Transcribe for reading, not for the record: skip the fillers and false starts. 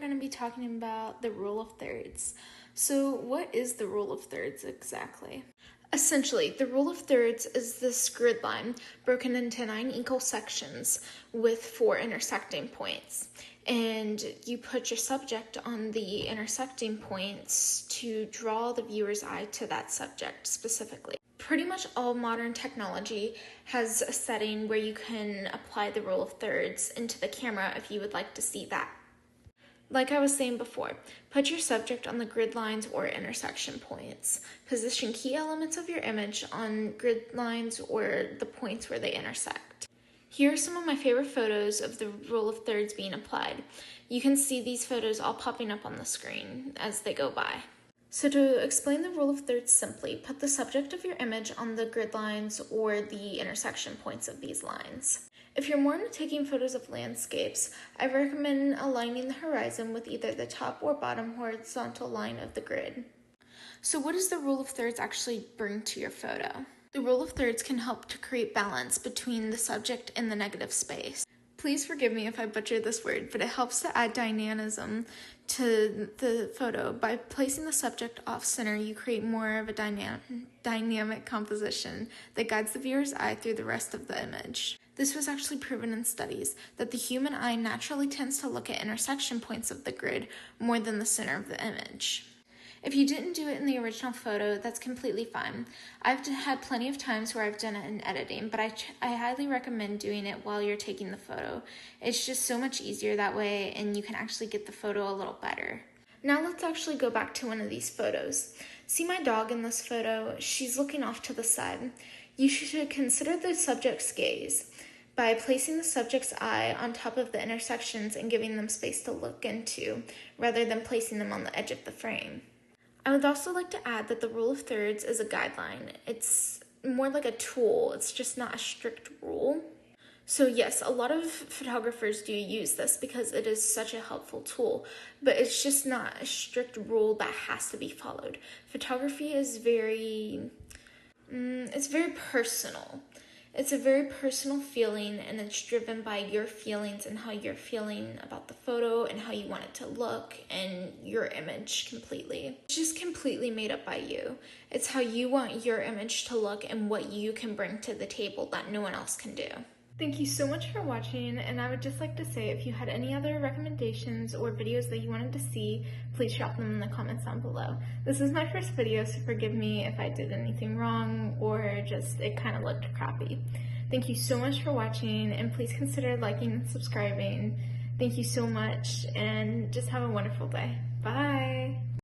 going to be talking about the rule of thirds. So what is the rule of thirds exactly? Essentially, the rule of thirds is this grid line broken into 9 equal sections with 4 intersecting points. And you put your subject on the intersecting points to draw the viewer's eye to that subject specifically. Pretty much all modern technology has a setting where you can apply the rule of thirds into the camera if you would like to see that. Like I was saying before, put your subject on the grid lines or intersection points. Position key elements of your image on grid lines or the points where they intersect. Here are some of my favorite photos of the rule of thirds being applied. You can see these photos all popping up on the screen as they go by. So to explain the rule of thirds simply, put the subject of your image on the grid lines or the intersection points of these lines. If you're more into taking photos of landscapes, I recommend aligning the horizon with either the top or bottom horizontal line of the grid. So what does the rule of thirds actually bring to your photo? The rule of thirds can help to create balance between the subject and the negative space. Please forgive me if I butcher this word, but it helps to add dynamism to the photo. By placing the subject off-center, you create more of a dynamic composition that guides the viewer's eye through the rest of the image. This was actually proven in studies that the human eye naturally tends to look at intersection points of the grid more than the center of the image. If you didn't do it in the original photo, that's completely fine. I've had plenty of times where I've done it in editing, but I highly recommend doing it while you're taking the photo. It's just so much easier that way, and you can actually get the photo a little better. Now let's actually go back to one of these photos. See my dog in this photo? She's looking off to the side. You should consider the subject's gaze by placing the subject's eye on top of the intersections and giving them space to look into, rather than placing them on the edge of the frame. I would also like to add that the rule of thirds is a guideline. It's more like a tool. It's just not a strict rule. So yes, a lot of photographers do use this because it is such a helpful tool, but it's just not a strict rule that has to be followed. Photography is very personal. It's a very personal feeling, and it's driven by your feelings and how you're feeling about the photo and how you want it to look and your image completely. It's just completely made up by you. It's how you want your image to look and what you can bring to the table that no one else can do. Thank you so much for watching, and I would just like to say if you had any other recommendations or videos that you wanted to see, please drop them in the comments down below. This is my first video, so forgive me if I did anything wrong or just it kind of looked crappy. Thank you so much for watching, and please consider liking and subscribing. Thank you so much, and just have a wonderful day. Bye!